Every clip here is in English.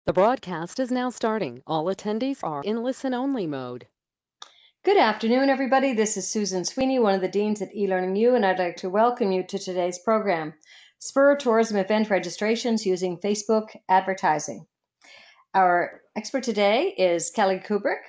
The broadcast is now starting. All attendees are in listen-only mode. Good afternoon, everybody. This is Susan Sweeney, one of the deans at eLearningU, and I'd like to welcome you to today's program, Spur Tourism Event Registrations Using Facebook Advertising. Our expert today is Kelly Kubrick.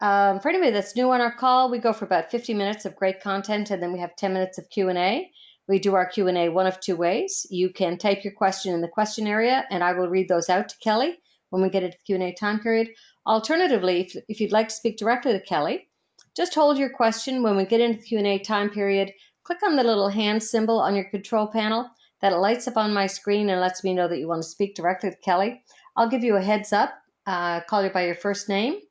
For anybody that's new on our call, we go for about 50 minutes of great content, and then we have 10 minutes of Q&A. We do our Q&A one of two ways. You can type your question in the question area, and I will read those out to Kelly when we get into the Q&A time period. Alternatively, if you'd like to speak directly to Kelly, just hold your question. When we get into the Q&A time period, click on the little hand symbol on your control panel. That lights up on my screen and lets me know that you want to speak directly to Kelly. I'll give you a heads up, call you by your first name.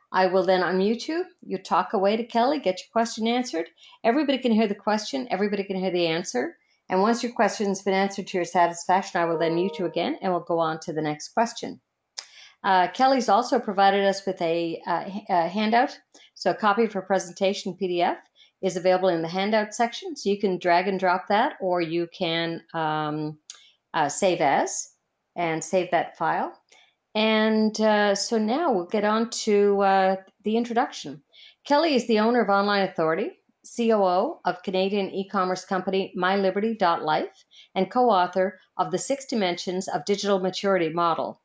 I will then unmute you. You talk away to Kelly, get your question answered. Everybody can hear the question, everybody can hear the answer. And once your question's been answered to your satisfaction, I will then mute you again and we'll go on to the next question. Kelly's also provided us with a handout. So a copy of her presentation PDF is available in the handout section. So you can drag and drop that, or you can save as and save that file. And so now we'll get on to the introduction. Kelly is the owner of Online Authority, COO of Canadian e-commerce company MyLiberty.life, and co-author of The 6 Dimensions of Digital Maturity Model.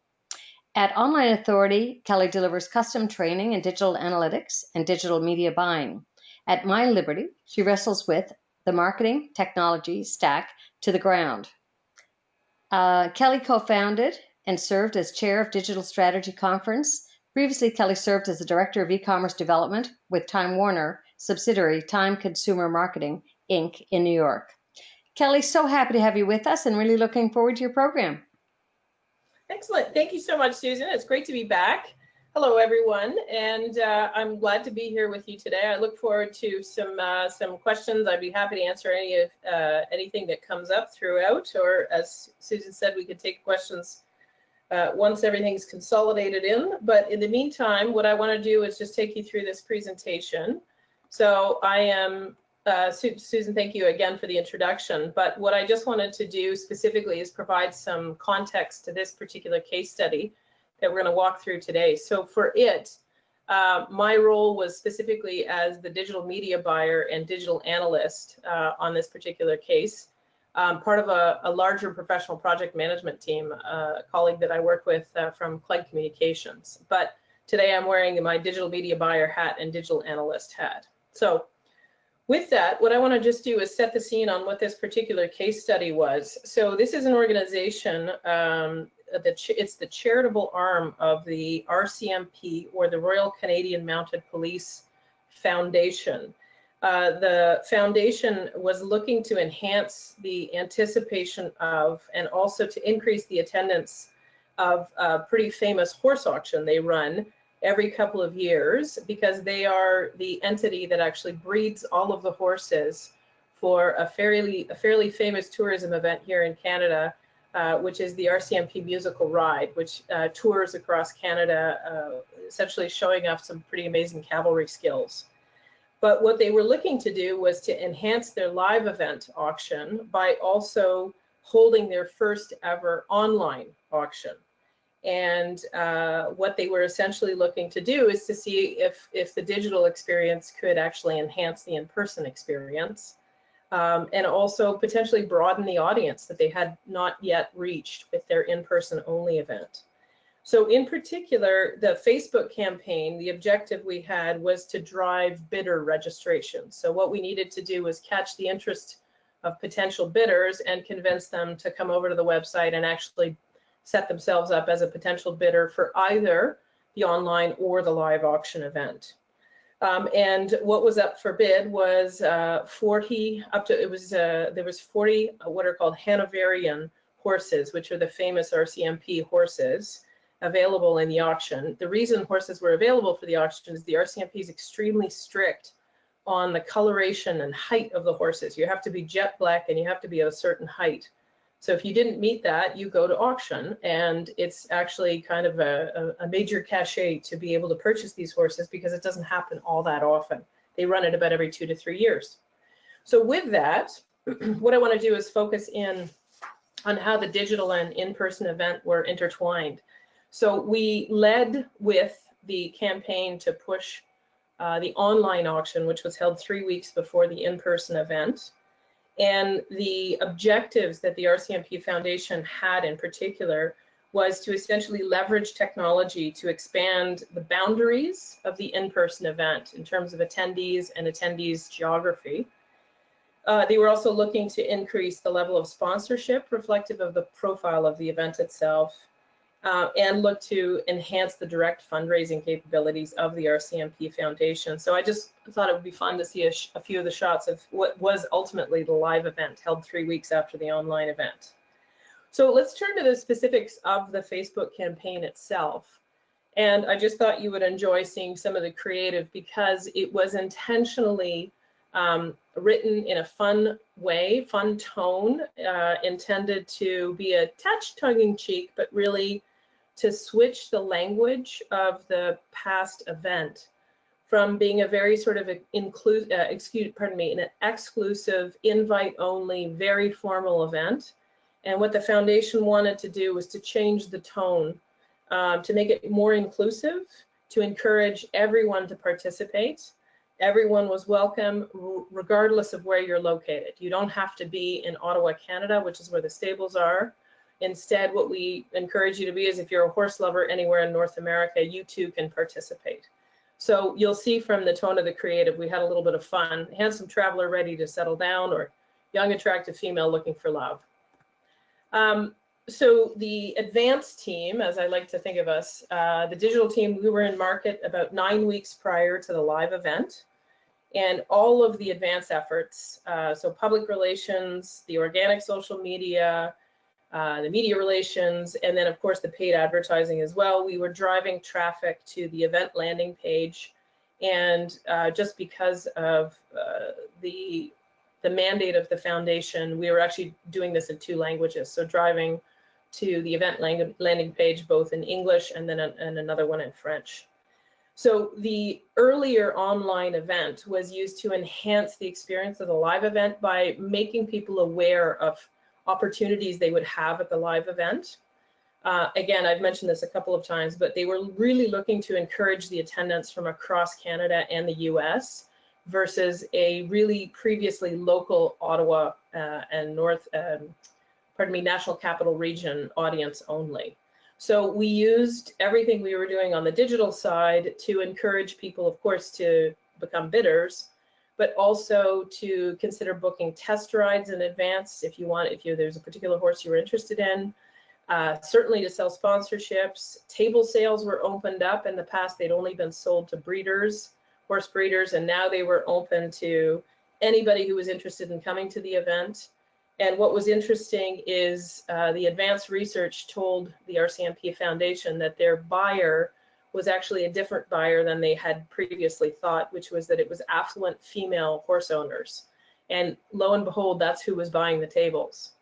At Online Authority, Kelly delivers custom training in digital analytics and digital media buying. At MyLiberty, she wrestles with the marketing technology stack to the ground. Kelly co-founded and served as chair of Digital Strategy Conference. Previously, Kelly served as the director of e-commerce development with Time Warner subsidiary Time Consumer Marketing, Inc. in New York. Kelly, so happy to have you with us and really looking forward to your program. Excellent. Thank you so much, Susan. It's great to be back. Hello, everyone, and I'm glad to be here with you today. I look forward to some questions. I'd be happy to answer anything that comes up throughout, or as Susan said, we could take questions once everything's consolidated in. But in the meantime, what I want to do is just take you through this presentation. So I am, Susan, thank you again for the introduction. But what I just wanted to do specifically is provide some context to this particular case study that we're going to walk through today. So for it, my role was specifically as the digital media buyer and digital analyst on this particular case, part of a larger professional project management team, a colleague that I work with from Clegg Communications. But today I'm wearing my digital media buyer hat and digital analyst hat. So with that, what I want to just do is set the scene on what this particular case study was. So this is an organization, it's the charitable arm of the RCMP, or the Royal Canadian Mounted Police Foundation. The foundation was looking to enhance the anticipation of, and also to increase the attendance of, a pretty famous horse auction they run every couple of years, because they are the entity that actually breeds all of the horses for a fairly famous tourism event here in Canada, which is the RCMP Musical Ride, which tours across Canada, essentially showing off some pretty amazing cavalry skills. But what they were looking to do was to enhance their live event auction by also holding their first ever online auction. And what they were essentially looking to do is to see if the digital experience could actually enhance the in-person experience, and also potentially broaden the audience that they had not yet reached with their in-person only event. So in particular, the Facebook campaign, the objective we had was to drive bidder registration. So what we needed to do was catch the interest of potential bidders and convince them to come over to the website and actually set themselves up as a potential bidder for either the online or the live auction event. And what was up for bid was 40 what are called Hanoverian horses, which are the famous RCMP horses available in the auction. The reason horses were available for the auction is the RCMP is extremely strict on the coloration and height of the horses. You have to be jet black and you have to be of a certain height. So if you didn't meet that, you go to auction, and it's actually kind of a major cachet to be able to purchase these horses, because it doesn't happen all that often. They run it about every 2 to 3 years. So with that, what I want to do is focus in on how the digital and in-person event were intertwined. So we led with the campaign to push the online auction, which was held 3 weeks before the in-person event. And the objectives that the RCMP Foundation had in particular was to essentially leverage technology to expand the boundaries of the in-person event in terms of attendees and attendees' geography. They were also looking to increase the level of sponsorship reflective of the profile of the event itself, and look to enhance the direct fundraising capabilities of the RCMP Foundation. So I just thought it would be fun to see a few of the shots of what was ultimately the live event held 3 weeks after the online event. So let's turn to the specifics of the Facebook campaign itself. And I just thought you would enjoy seeing some of the creative because it was intentionally written in a fun way, fun tone, intended to be a touch tongue-in-cheek, but really to switch the language of the past event from being a very sort of an exclusive, invite-only, very formal event. And what the foundation wanted to do was to change the tone, to make it more inclusive, to encourage everyone to participate. Everyone was welcome, regardless of where you're located. You don't have to be in Ottawa, Canada, which is where the stables are. Instead, what we encourage you to be is if you're a horse lover anywhere in North America, you too can participate. So you'll see from the tone of the creative, we had a little bit of fun. Handsome traveler ready to settle down, or young, attractive female looking for love. So the advanced team, as I like to think of us, the digital team, we were in market about 9 weeks prior to the live event. And all of the advanced efforts, so public relations, the organic social media, the media relations, and then of course the paid advertising as well, we were driving traffic to the event landing page. And just because of the mandate of the foundation, we were actually doing this in 2 languages. So driving to the event landing page, both in English and then another one in French. So the earlier online event was used to enhance the experience of the live event by making people aware of opportunities they would have at the live event. Again, I've mentioned this a couple of times, but they were really looking to encourage the attendance from across Canada and the US versus a really previously local Ottawa and National Capital Region audience only. So we used everything we were doing on the digital side to encourage people, of course, to become bidders, but also to consider booking test rides in advance if there's a particular horse you're interested in. Certainly to sell sponsorships. Table sales were opened up. In the past, they'd only been sold to breeders, horse breeders, and now they were open to anybody who was interested in coming to the event. And what was interesting is the advanced research told the RCMP Foundation that their buyer was actually a different buyer than they had previously thought, which was that it was affluent female horse owners. And lo and behold, that's who was buying the tables.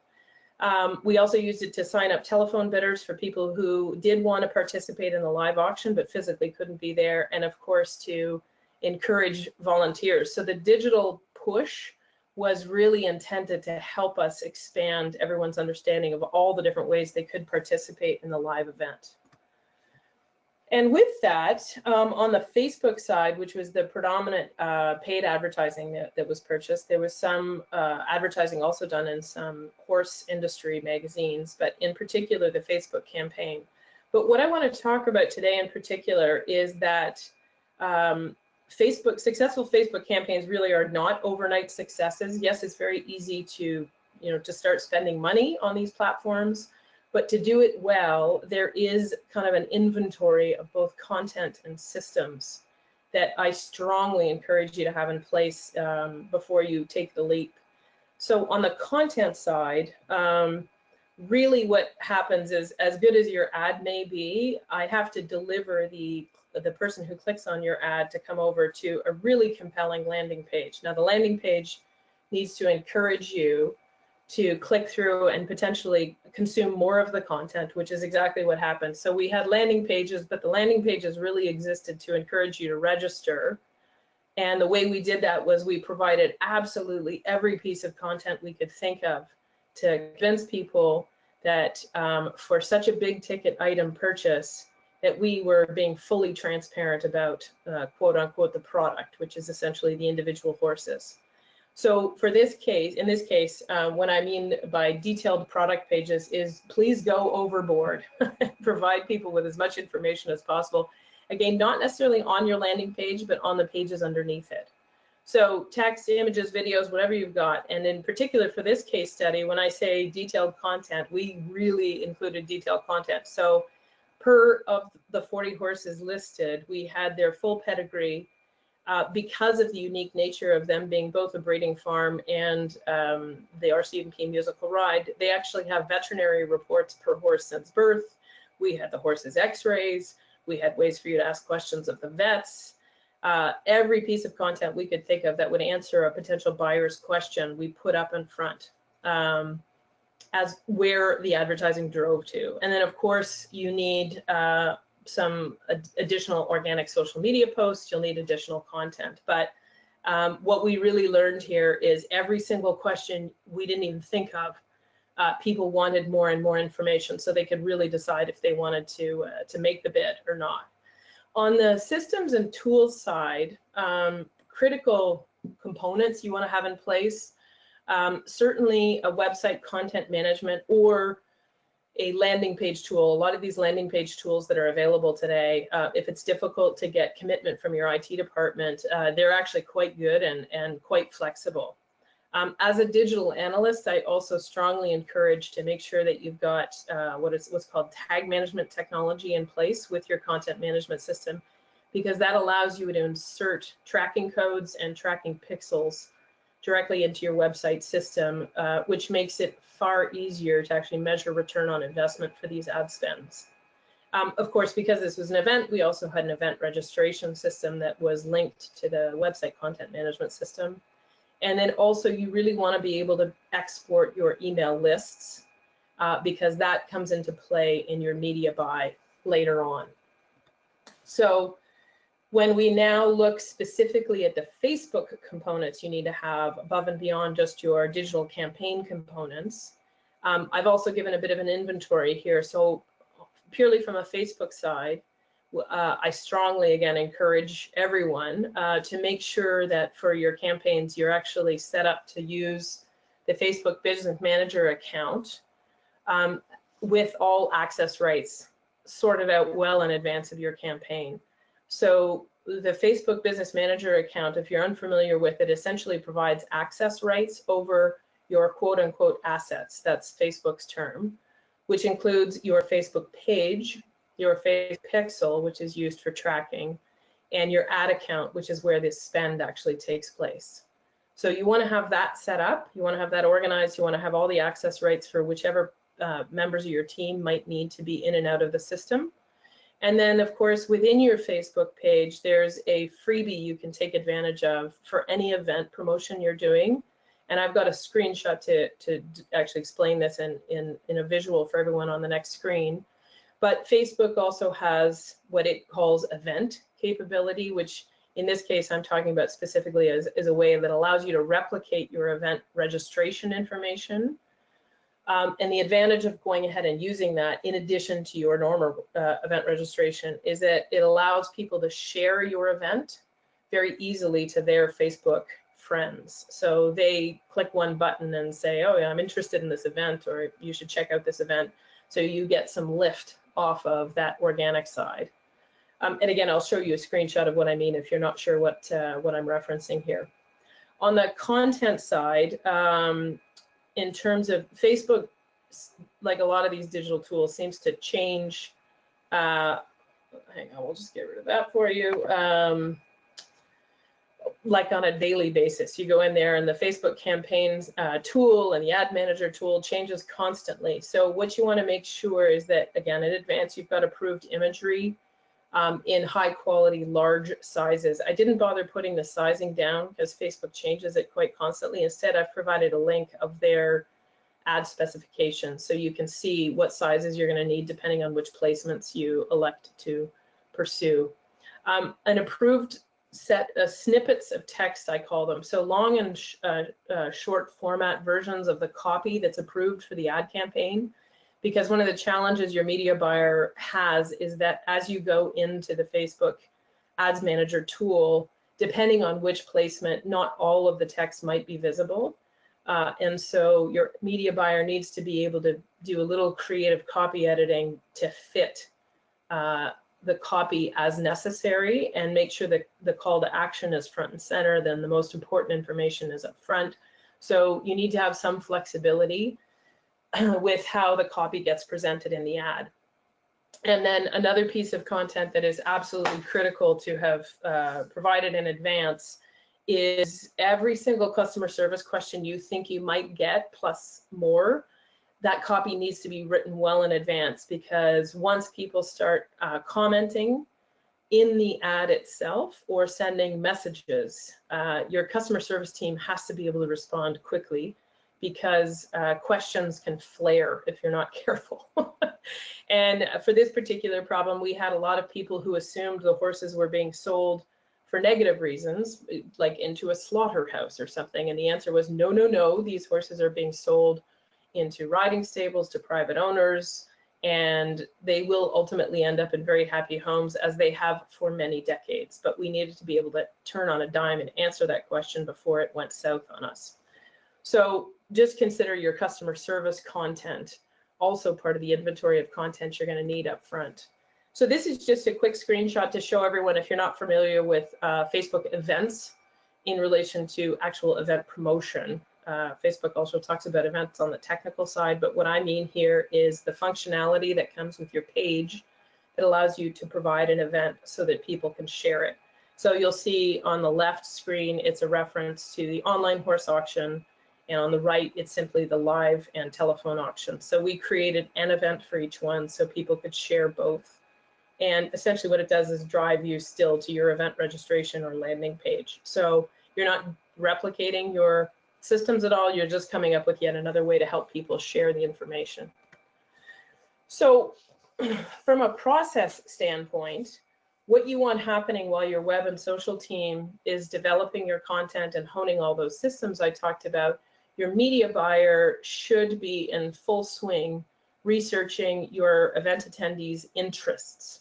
We also used it to sign up telephone bidders for people who did want to participate in the live auction but physically couldn't be there, and of course to encourage volunteers. So the digital push was really intended to help us expand everyone's understanding of all the different ways they could participate in the live event. And with that, on the Facebook side, which was the predominant paid advertising that was purchased, there was some advertising also done in some horse industry magazines, but in particular the Facebook campaign. But what I want to talk about today in particular is that successful Facebook campaigns really are not overnight successes. Yes, it's very easy to start spending money on these platforms, but to do it well, there is kind of an inventory of both content and systems that I strongly encourage you to have in place before you take the leap. So on the content side, really what happens is, as good as your ad may be, I have to deliver the person who clicks on your ad to come over to a really compelling landing page. Now the landing page needs to encourage you to click through and potentially consume more of the content, which is exactly what happened. So we had landing pages, but the landing pages really existed to encourage you to register. And the way we did that was we provided absolutely every piece of content we could think of to convince people that for such a big ticket item purchase, that we were being fully transparent about quote unquote the product, which is essentially the individual horses. So for this case, in this case, what I mean by detailed product pages is please go overboard, provide people with as much information as possible. Again, not necessarily on your landing page, but on the pages underneath it. So text, images, videos, whatever you've got. And in particular for this case study, when I say detailed content, we really included detailed content. So per of the 40 horses listed, we had their full pedigree. Because of the unique nature of them being both a breeding farm and the RCMP musical ride, they actually have veterinary reports per horse since birth. We had the horse's x-rays. We had ways for you to ask questions of the vets. Every piece of content we could think of that would answer a potential buyer's question, we put up in front as where the advertising drove to. And then, of course, you need some additional organic social media posts. You'll need additional content. But what we really learned here is every single question we didn't even think of, people wanted more and more information so they could really decide if they wanted to make the bid or not. On the systems and tools side, critical components you want to have in place, certainly a website content management or a landing page tool. A lot of these landing page tools that are available today, if it's difficult to get commitment from your IT department, they're actually quite good and quite flexible. As a digital analyst, I also strongly encourage to make sure that you've got what's called tag management technology in place with your content management system, because that allows you to insert tracking codes and tracking pixels directly into your website system, which makes it far easier to actually measure return on investment for these ad spends. Of course, because this was an event, we also had an event registration system that was linked to the website content management system. And then also you really want to be able to export your email lists because that comes into play in your media buy later on. So when we now look specifically at the Facebook components you need to have above and beyond just your digital campaign components, I've also given a bit of an inventory here. So purely from a Facebook side, I strongly, again, encourage everyone to make sure that for your campaigns, you're actually set up to use the Facebook Business Manager account with all access rights sorted out well in advance of your campaign. So the Facebook Business Manager account, if you're unfamiliar with it, essentially provides access rights over your quote-unquote assets. That's Facebook's term, which includes your Facebook page, your Facebook pixel, which is used for tracking, and your ad account, which is where this spend actually takes place. So you want to have that set up. You want to have that organized. You want to have all the access rights for whichever members of your team might need to be in and out of the system. And then, of course, within your Facebook page, there's a freebie you can take advantage of for any event promotion you're doing. And I've got a screenshot to actually explain this in a visual for everyone on the next screen. But Facebook also has what it calls event capability, which in this case, I'm talking about specifically as a way that allows you to replicate your event registration information. And the advantage of going ahead and using that in addition to your normal event registration is that it allows people to share your event very easily to their Facebook friends. So they click one button and say, oh yeah, I'm interested in this event, or you should check out this event. So you get some lift off of that organic side. And again, I'll show you a screenshot of what I mean if you're not sure what I'm referencing here. On the content side, in terms of Facebook, like a lot of these digital tools, seems to change. Hang on, we'll just get rid of that for you. Like on a daily basis, you go in there and the Facebook campaigns tool and the ad manager tool changes constantly. So what you want to make sure is that, again, in advance, you've got approved imagery in high quality, large sizes. I didn't bother putting the sizing down because Facebook changes it quite constantly. Instead, I've provided a link of their ad specifications so you can see what sizes you're going to need depending on which placements you elect to pursue. An approved set of snippets of text, I call them. So long and short format versions of the copy that's approved for the ad campaign because one of the challenges your media buyer has is that as you go into the Facebook Ads Manager tool, depending on which placement, not all of the text might be visible. And so your media buyer needs to be able to do a little creative copy editing to fit the copy as necessary and make sure that the call to action is front and center, then the most important information is up front. So you need to have some flexibility with how the copy gets presented in the ad. And then another piece of content that is absolutely critical to have provided in advance is every single customer service question you think you might get, plus more, that copy needs to be written well in advance, because once people start commenting in the ad itself or sending messages, your customer service team has to be able to respond quickly, because questions can flare if you're not careful. And for this particular problem, we had a lot of people who assumed the horses were being sold for negative reasons, like into a slaughterhouse or something. And the answer was no, no, no, these horses are being sold into riding stables to private owners, and they will ultimately end up in very happy homes, as they have for many decades. But we needed to be able to turn on a dime and answer that question before it went south on us. So just consider your customer service content also part of the inventory of content you're going to need up front. So this is just a quick screenshot to show everyone, if you're not familiar with Facebook events in relation to actual event promotion. Facebook also talks about events on the technical side, but what I mean here is the functionality that comes with your page that allows you to provide an event so that people can share it. So you'll see on the left screen, it's a reference to the online horse auction, and on the right, it's simply the live and telephone auction. So we created an event for each one so people could share both. And essentially what it does is drive you still to your event registration or landing page. So you're not replicating your systems at all, you're just coming up with yet another way to help people share the information. So from a process standpoint, what you want happening while your web and social team is developing your content and honing all those systems I talked about, your media buyer should be in full swing researching your event attendees' interests.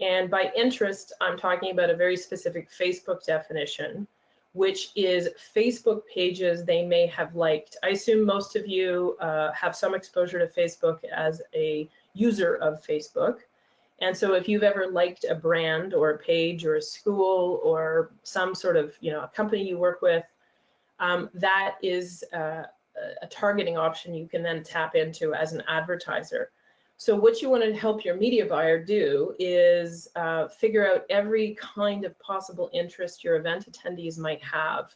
And by interest, I'm talking about a very specific Facebook definition, which is Facebook pages they may have liked. I assume most of you have some exposure to Facebook as a user of Facebook. And so if you've ever liked a brand or a page or a school or some sort of, a company you work with, that is a targeting option you can then tap into as an advertiser. So what you want to help your media buyer do is figure out every kind of possible interest your event attendees might have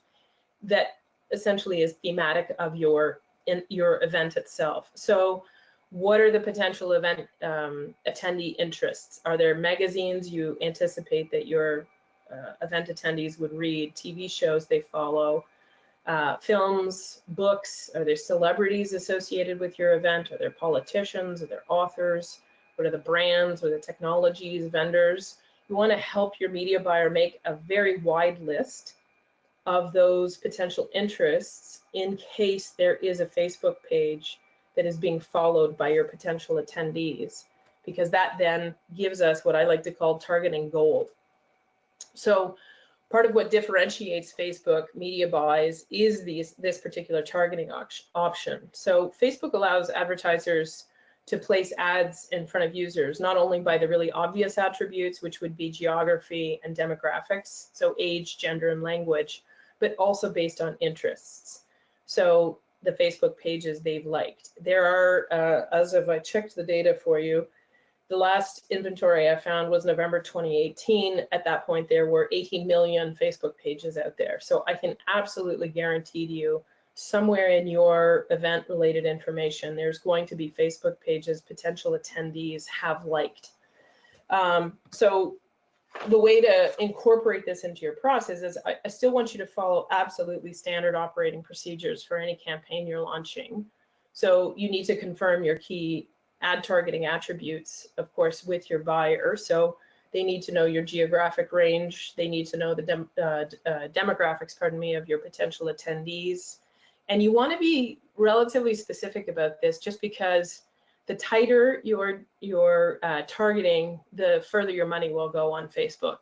that essentially is thematic of your event itself. So what are the potential event attendee interests? Are there magazines you anticipate that your event attendees would read, TV shows they follow, films, books? Are there celebrities associated with your event? Are there politicians? Are there authors? What are the brands or the technologies, vendors? You want to help your media buyer make a very wide list of those potential interests in case there is a Facebook page that is being followed by your potential attendees, because that then gives us what I like to call targeting gold. So part of what differentiates Facebook media buys is this particular targeting option. So Facebook allows advertisers to place ads in front of users, not only by the really obvious attributes, which would be geography and demographics, so age, gender, and language, but also based on interests. So the Facebook pages they've liked. There are, as if I checked the data for you, the last inventory I found was November 2018. At that point, there were 18 million Facebook pages out there. So I can absolutely guarantee to you, somewhere in your event-related information, there's going to be Facebook pages potential attendees have liked. So the way to incorporate this into your process is I still want you to follow absolutely standard operating procedures for any campaign you're launching. So you need to confirm your key ad targeting attributes, of course, with your buyer. So they need to know your geographic range. They need to know the demographics, of your potential attendees. And you want to be relatively specific about this, just because The tighter your targeting, the further your money will go on Facebook.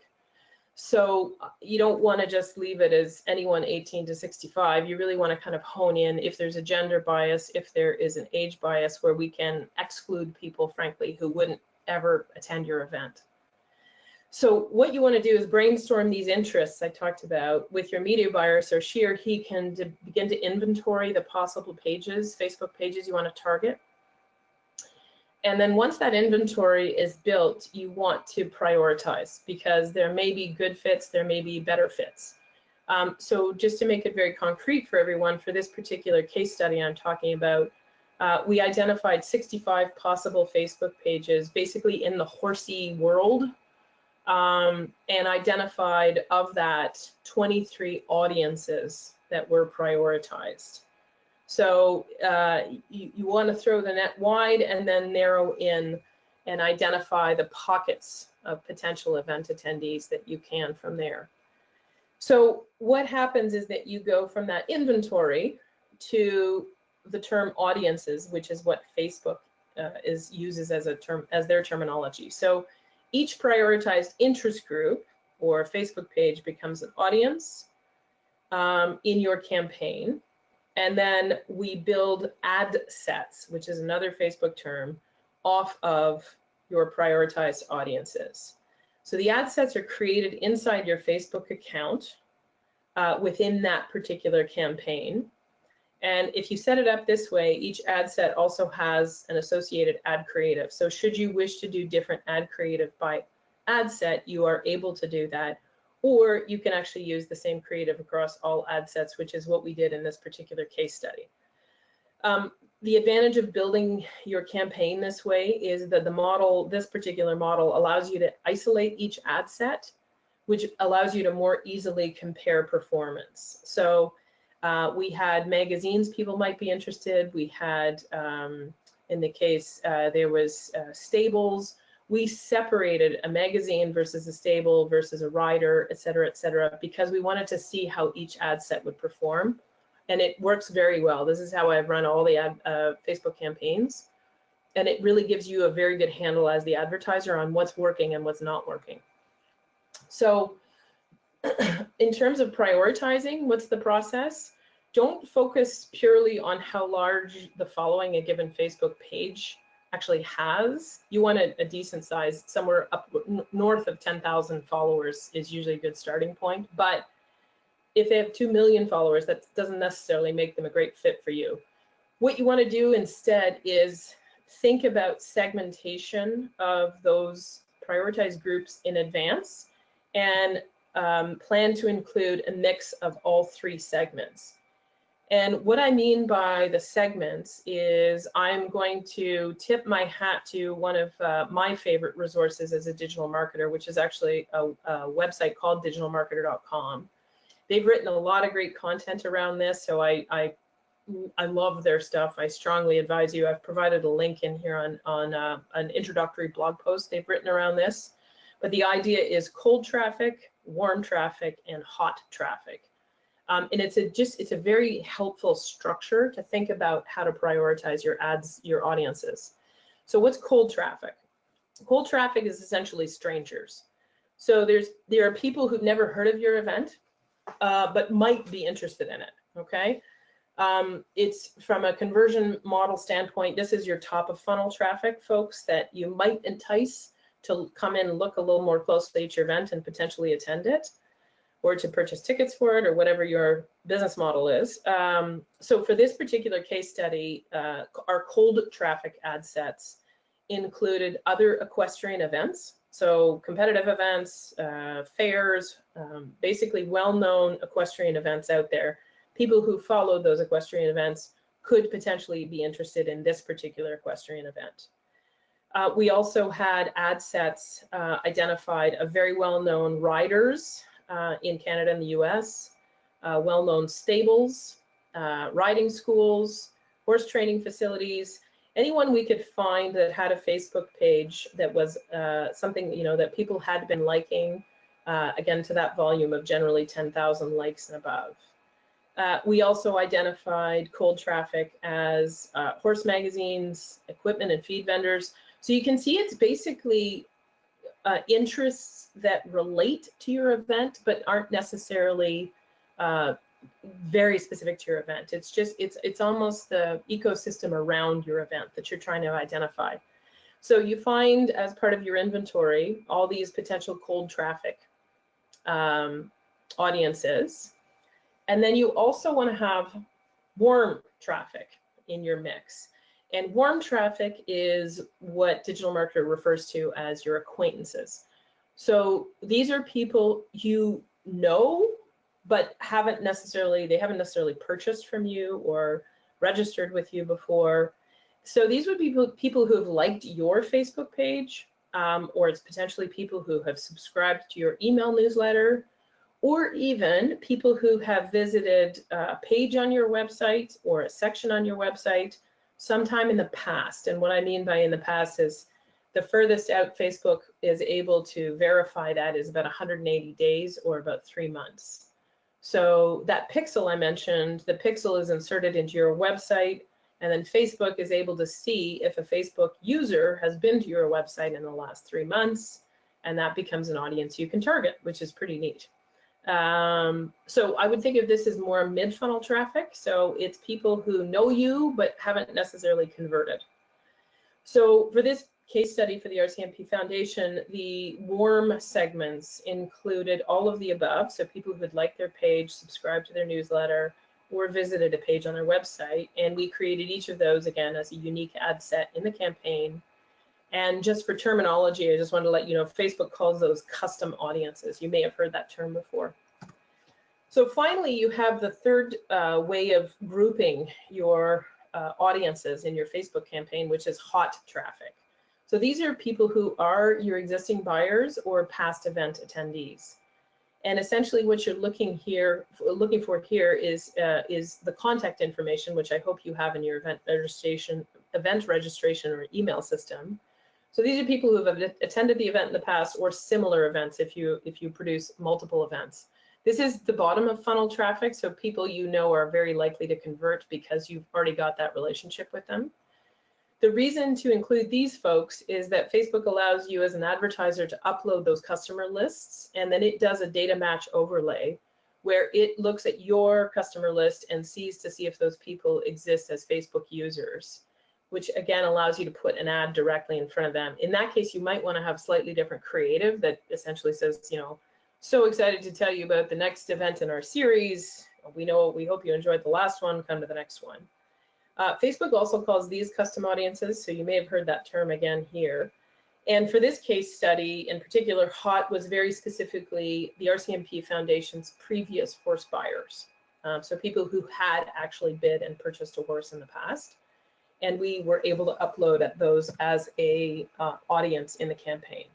So you don't want to just leave it as anyone 18 to 65. You really want to kind of hone in if there's a gender bias, if there is an age bias, where we can exclude people, frankly, who wouldn't ever attend your event. So what you want to do is brainstorm these interests I talked about with your media buyer, so she or he can begin to inventory the possible pages, Facebook pages you want to target. And then once that inventory is built, you want to prioritize, because there may be good fits, there may be better fits. So just to make it very concrete for everyone, for this particular case study I'm talking about, we identified 65 possible Facebook pages, basically in the horsey world, and identified of that 23 audiences that were prioritized. So you want to throw the net wide and then narrow in and identify the pockets of potential event attendees that you can from there. So what happens is that you go from that inventory to the term audiences, which is what Facebook uses as a term, as their terminology. So each prioritized interest group or Facebook page becomes an audience in your campaign. And then we build ad sets, which is another Facebook term, off of your prioritized audiences. So the ad sets are created inside your Facebook account within that particular campaign. And if you set it up this way, each ad set also has an associated ad creative. So should you wish to do different ad creative by ad set, you are able to do that. Or you can actually use the same creative across all ad sets, which is what we did in this particular case study. The advantage of building your campaign this way is that the model, this particular model, allows you to isolate each ad set, which allows you to more easily compare performance. So we had magazines people might be interested. We had, in the case, there was stables. We separated a magazine versus a stable versus a rider, et cetera, because we wanted to see how each ad set would perform. And it works very well. This is how I've run all the Facebook campaigns. And it really gives you a very good handle as the advertiser on what's working and what's not working. So in terms of prioritizing, what's the process? Don't focus purely on how large the following a given Facebook page actually has. You want a decent size, somewhere up north of 10,000 followers is usually a good starting point. But if they have 2 million followers, that doesn't necessarily make them a great fit for you. What you want to do instead is think about segmentation of those prioritized groups in advance and plan to include a mix of all 3 segments. And what I mean by the segments is I'm going to tip my hat to one of my favorite resources as a digital marketer, which is actually a website called digitalmarketer.com. They've written a lot of great content around this, so I love their stuff. I strongly advise you. I've provided a link in here on an introductory blog post they've written around this. But the idea is cold traffic, warm traffic, and hot traffic. And it's a very helpful structure to think about how to prioritize your ads, your audiences. So what's cold traffic? Cold traffic is essentially strangers. So there are people who've never heard of your event, but might be interested in it, okay? It's from a conversion model standpoint, this is your top of funnel traffic, folks, that you might entice to come in and look a little more closely at your event and potentially attend it, or to purchase tickets for it, or whatever your business model is. So for this particular case study, our cold traffic ad sets included other equestrian events, so competitive events, fairs, basically well-known equestrian events out there. People who followed those equestrian events could potentially be interested in this particular equestrian event. We also had ad sets identified of very well-known riders in Canada and the US, well-known stables, riding schools, horse training facilities, anyone we could find that had a Facebook page that was something, you know, that people had been liking, again, to that volume of generally 10,000 likes and above. We also identified cold traffic as horse magazines, equipment and feed vendors. So you can see it's basically interests that relate to your event, but aren't necessarily very specific to your event. It's just, it's almost the ecosystem around your event that you're trying to identify. So you find as part of your inventory all these potential cold traffic audiences. And then you also want to have warm traffic in your mix. And warm traffic is what digital marketer refers to as your acquaintances. So these are people you know, but haven't necessarily purchased from you or registered with you before. So these would be people who have liked your Facebook page, or it's potentially people who have subscribed to your email newsletter, or even people who have visited a page on your website or a section on your website sometime in the past. And what I mean by in the past is the furthest out Facebook is able to verify that is about 180 days or about 3 months. So that pixel I mentioned, the pixel is inserted into your website, and then Facebook is able to see if a Facebook user has been to your website in the last 3 months, and that becomes an audience you can target, which is pretty neat. So I would think of this as more mid-funnel traffic. So it's people who know you, but haven't necessarily converted. So for this case study for the RCMP Foundation, the warm segments included all of the above. So people who had liked their page, subscribed to their newsletter, or visited a page on their website. And we created each of those, again, as a unique ad set in the campaign. And just for terminology, I just wanted to let you know, Facebook calls those custom audiences. You may have heard that term before. So finally, you have the third way of grouping your audiences in your Facebook campaign, which is hot traffic. So these are people who are your existing buyers or past event attendees. And essentially what you're looking for here is the contact information, which I hope you have in your event registration or email system. So these are people who have attended the event in the past or similar events if you produce multiple events. This is the bottom of funnel traffic, so people you know are very likely to convert because you've already got that relationship with them. The reason to include these folks is that Facebook allows you as an advertiser to upload those customer lists, and then it does a data match overlay where it looks at your customer list and sees to see if those people exist as Facebook users, which again allows you to put an ad directly in front of them. In that case, you might want to have slightly different creative that essentially says, you know, so excited to tell you about the next event in our series. We hope you enjoyed the last one, come to the next one. Facebook also calls these custom audiences, so you may have heard that term again here. And for this case study in particular, hot was very specifically the RCMP Foundation's previous horse buyers. So people who had actually bid and purchased a horse in the past. And we were able to upload those as a audience in the campaign.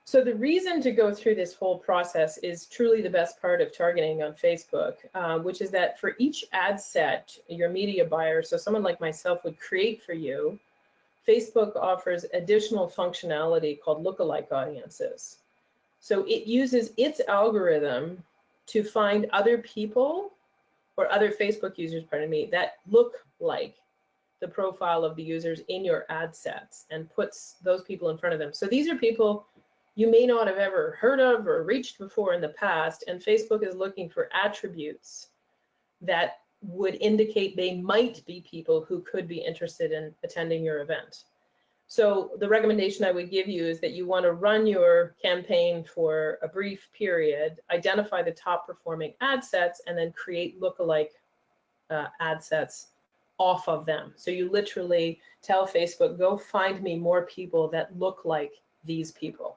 So the reason to go through this whole process is truly the best part of targeting on Facebook, which is that for each ad set, your media buyer, so someone like myself would create for you, Facebook offers additional functionality called Lookalike Audiences. So it uses its algorithm to find other people or other Facebook users, pardon me, that look like the profile of the users in your ad sets and puts those people in front of them. So these are people you may not have ever heard of or reached before in the past, and Facebook is looking for attributes that would indicate they might be people who could be interested in attending your event. So the recommendation I would give you is that you want to run your campaign for a brief period, identify the top performing ad sets, and then create lookalike ad sets off of them. So you literally tell Facebook, go find me more people that look like these people.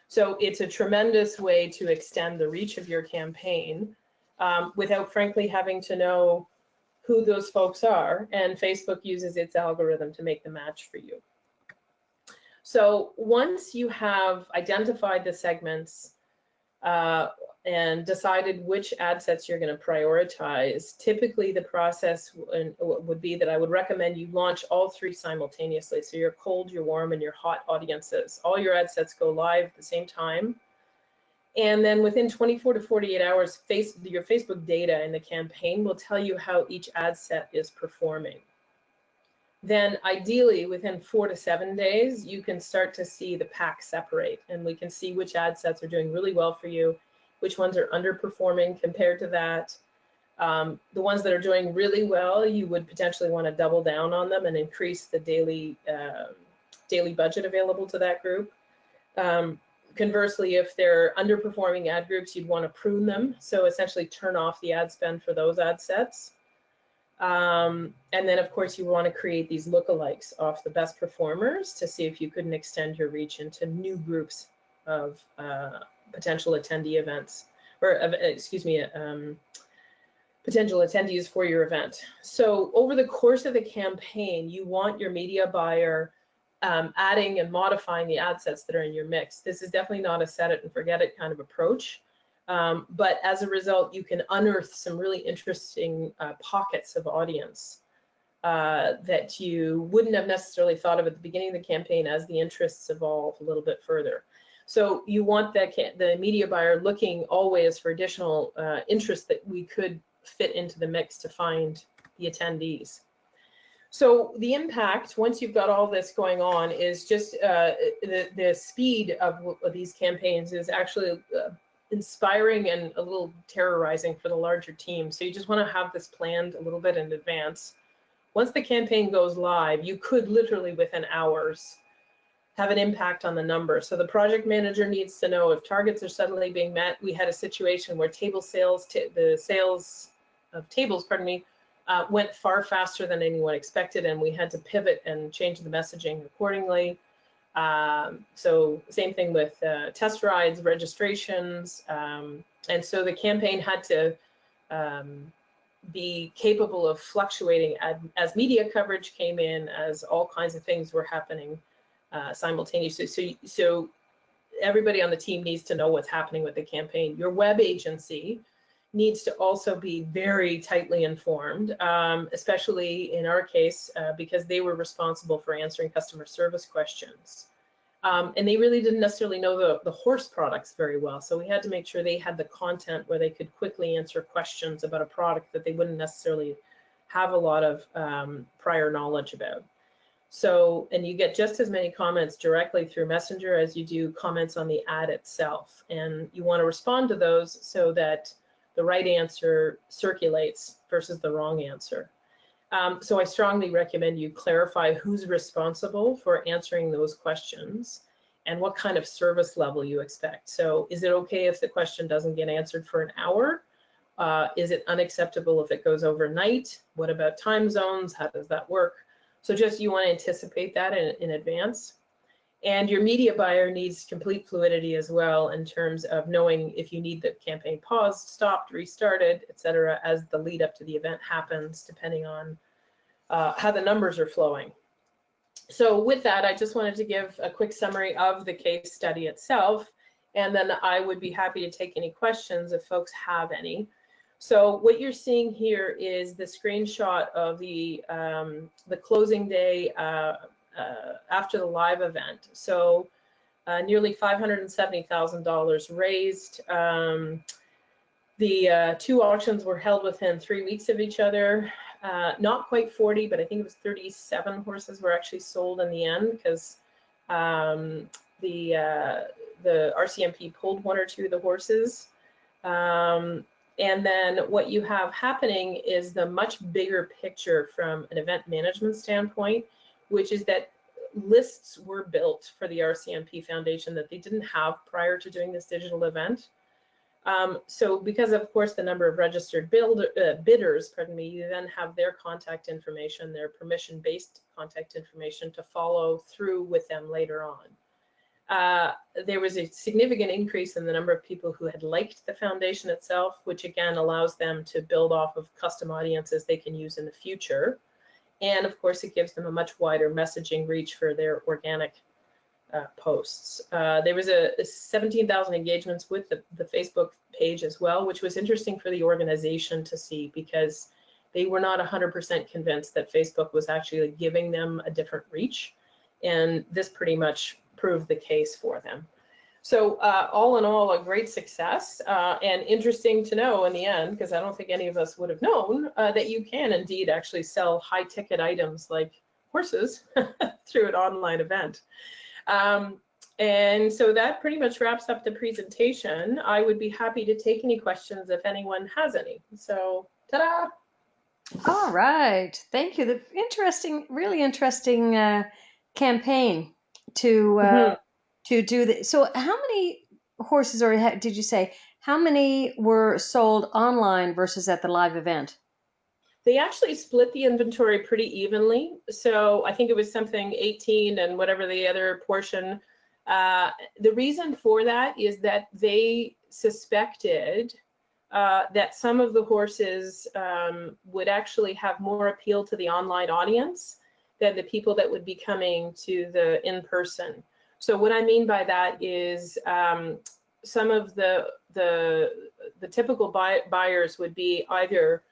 So it's a tremendous way to extend the reach of your campaign without frankly having to know who those folks are, and Facebook uses its algorithm to make the match for you. So once you have identified the segments and decided which ad sets you're going to prioritize, typically the process would be that I would recommend you launch all three simultaneously. So your cold, your warm, and your hot audiences. All your ad sets go live at the same time. And then within 24 to 48 hours, your Facebook data in the campaign will tell you how each ad set is performing. Then ideally within 4 to 7 days, you can start to see the pack separate, and we can see which ad sets are doing really well for you, which ones are underperforming compared to that. The ones that are doing really well, you would potentially want to double down on them and increase the daily budget available to that group. Conversely, if they're underperforming ad groups, you'd want to prune them. So essentially turn off the ad spend for those ad sets. And then, of course, you want to create these lookalikes off the best performers to see if you couldn't extend your reach into new groups of potential attendee events, or excuse me, potential attendees for your event. So over the course of the campaign, you want your media buyer adding and modifying the ad sets that are in your mix. This is definitely not a set it and forget it kind of approach. But as a result, you can unearth some really interesting pockets of audience that you wouldn't have necessarily thought of at the beginning of the campaign as the interests evolve a little bit further. So you want the media buyer looking always for additional interest that we could fit into the mix to find the attendees. So the impact, once you've got all this going on, is just the speed of these campaigns is actually inspiring and a little terrorizing for the larger team. So you just want to have this planned a little bit in advance. Once the campaign goes live, you could literally within hours have an impact on the number. So the project manager needs to know if targets are suddenly being met. We had a situation where table sales, the sales of tables, pardon me, went far faster than anyone expected, and we had to pivot and change the messaging accordingly. So same thing with test rides, registrations, and so the campaign had to be capable of fluctuating as media coverage came in, as all kinds of things were happening simultaneously. So everybody on the team needs to know what's happening with the campaign. Your web agency needs to also be very tightly informed, especially in our case, because they were responsible for answering customer service questions. And they really didn't necessarily know the horse products very well. So we had to make sure they had the content where they could quickly answer questions about a product that they wouldn't necessarily have a lot of prior knowledge about. So, and you get just as many comments directly through Messenger as you do comments on the ad itself. And you want to respond to those so that the right answer circulates versus the wrong answer. So I strongly recommend you clarify who's responsible for answering those questions and what kind of service level you expect. So is it okay if the question doesn't get answered for an hour? Is it unacceptable if it goes overnight? What about time zones? How does that work? So just you want to anticipate that in advance. And your media buyer needs complete fluidity as well in terms of knowing if you need the campaign paused, stopped, restarted, etc., as the lead up to the event happens, depending on how the numbers are flowing. So with that, I just wanted to give a quick summary of the case study itself, and then I would be happy to take any questions if folks have any. So what you're seeing here is the screenshot of the closing day after the live event. So nearly $570,000 raised. The two auctions were held within 3 weeks of each other. Not quite 40, but I think it was 37 horses were actually sold in the end, because the RCMP pulled 1 or 2 of the horses. And then what you have happening is the much bigger picture from an event management standpoint, which is that lists were built for the RCMP Foundation that they didn't have prior to doing this digital event. So because of course the number of registered bidders, pardon me, you then have their contact information, their permission-based contact information to follow through with them later on. There was a significant increase in the number of people who had liked the foundation itself, which again allows them to build off of custom audiences they can use in the future. And of course, it gives them a much wider messaging reach for their organic posts. There was a 17,000 engagements with the Facebook page as well, which was interesting for the organization to see, because they were not 100% convinced that Facebook was actually giving them a different reach. And this pretty much proved the case for them. So all in all, a great success, and interesting to know in the end, because I don't think any of us would have known that you can indeed actually sell high ticket items like horses through an online event. And so that pretty much wraps up the presentation. I would be happy to take any questions if anyone has any. So, ta-da! All right, thank you. The interesting, really interesting campaign to do this. So, how many horses, or did you say how many were sold online versus at the live event? They actually split the inventory pretty evenly. So I think it was something 18 and whatever the other portion. The reason for that is that they suspected that some of the horses would actually have more appeal to the online audience than the people that would be coming to the in-person. So what I mean by that is some of the typical buyers would be either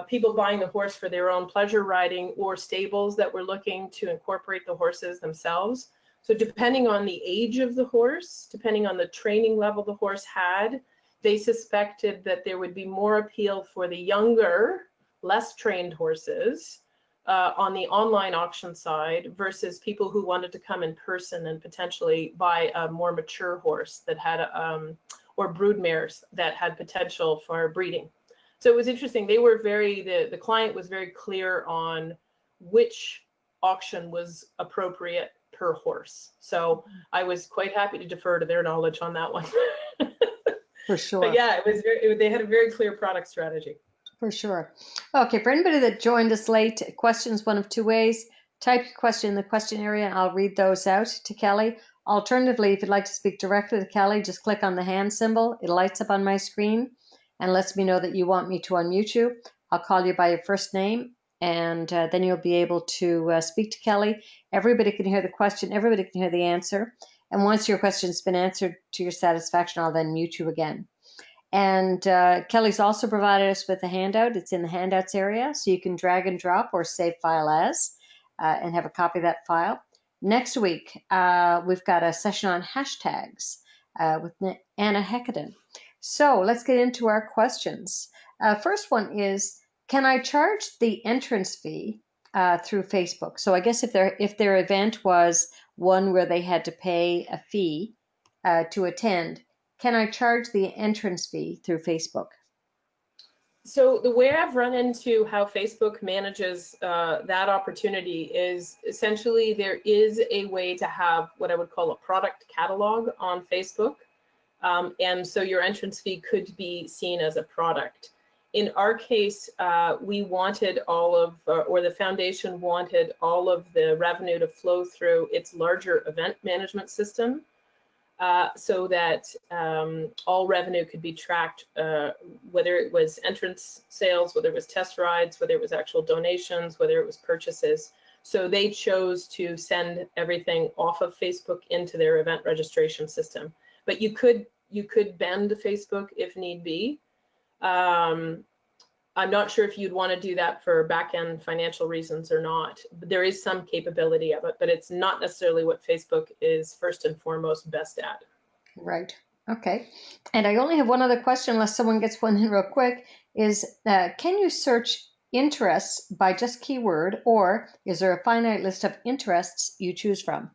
people buying the horse for their own pleasure riding, or stables that were looking to incorporate the horses themselves. So depending on the age of the horse, depending on the training level the horse had, they suspected that there would be more appeal for the younger, less trained horses on the online auction side versus people who wanted to come in person and potentially buy a more mature horse that had, or brood mares that had potential for breeding. So it was interesting. They were the client was very clear on which auction was appropriate per horse. So I was quite happy to defer to their knowledge on that one. For sure. But yeah, they had a very clear product strategy. For sure. Okay, for anybody that joined us late, questions one of two ways. Type your question in the question area and I'll read those out to Kelly. Alternatively, if you'd like to speak directly to Kelly, just click on the hand symbol. It lights up on my screen and lets me know that you want me to unmute you. I'll call you by your first name, and then you'll be able to speak to Kelly. Everybody can hear the question. Everybody can hear the answer. And once your question's been answered to your satisfaction, I'll then mute you again. And Kelly's also provided us with a handout. It's in the handouts area, so you can drag and drop or save file as and have a copy of that file. Next week, we've got a session on hashtags with Anna Heckaden. So let's get into our questions. First one is, can I charge the entrance fee through Facebook? So I guess if their event was one where they had to pay a fee to attend, can I charge the entrance fee through Facebook? So the way I've run into how Facebook manages that opportunity is essentially there is a way to have what I would call a product catalog on Facebook. And so your entrance fee could be seen as a product. In our case, we wanted all of, or the foundation wanted all of the revenue to flow through its larger event management system, so that all revenue could be tracked, whether it was entrance sales, whether it was test rides, whether it was actual donations, whether it was purchases. So they chose to send everything off of Facebook into their event registration system. But you could bend Facebook if need be. I'm not sure if you'd want to do that for back-end financial reasons or not. But there is some capability of it, but it's not necessarily what Facebook is first and foremost best at. Right. Okay. And I only have one other question, unless someone gets one in real quick, is can you search interests by just keyword, or is there a finite list of interests you choose from?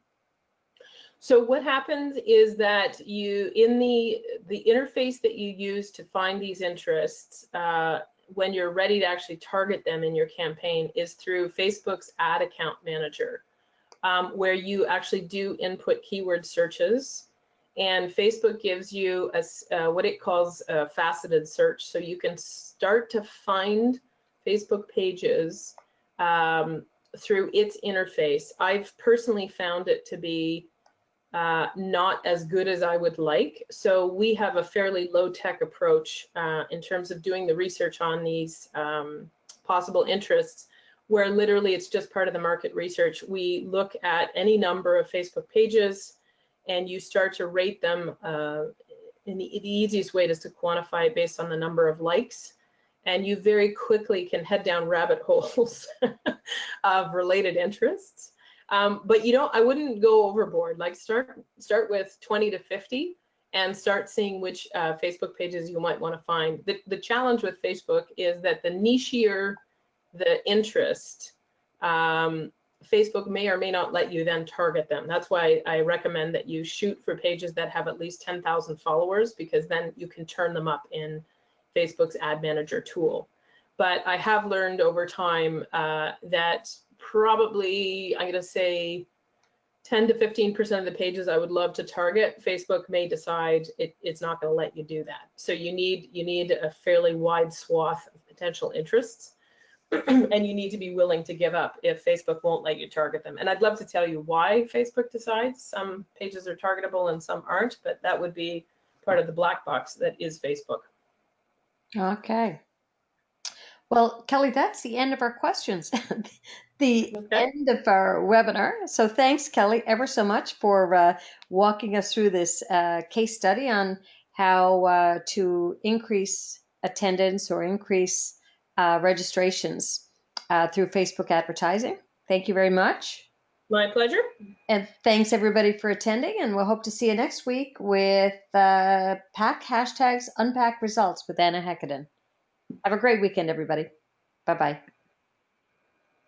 So what happens is that you, in the interface that you use to find these interests, when you're ready to actually target them in your campaign, is through Facebook's ad account manager, where you actually do input keyword searches, and Facebook gives you what it calls a faceted search. So you can start to find Facebook pages through its interface. I've personally found it to be not as good as I would like. So we have a fairly low-tech approach in terms of doing the research on these possible interests, where literally it's just part of the market research. We look at any number of Facebook pages and you start to rate them. And the easiest way is to quantify it based on the number of likes. And you very quickly can head down rabbit holes of related interests. But I wouldn't go overboard. Like start with 20 to 50 and start seeing which Facebook pages you might want to find. The challenge with Facebook is that the nichier the interest, Facebook may or may not let you then target them. That's why I recommend that you shoot for pages that have at least 10,000 followers, because then you can turn them up in Facebook's ad manager tool. But I have learned over time that probably, I'm going to say 10 to 15% of the pages I would love to target, Facebook may decide it's not going to let you do that. So you need a fairly wide swath of potential interests. And you need to be willing to give up if Facebook won't let you target them. And I'd love to tell you why Facebook decides some pages are targetable and some aren't, but that would be part of the black box that is Facebook. Okay. Well, Kelly, that's the end of our questions. The end of our webinar. So thanks, Kelly, ever so much for walking us through this case study on how to increase attendance or increase registrations through Facebook advertising. Thank you very much. My pleasure. And thanks everybody for attending, and we'll hope to see you next week with Pack Hashtags Unpack Results with Anna Heckaden. Have a great weekend, everybody. Bye-bye.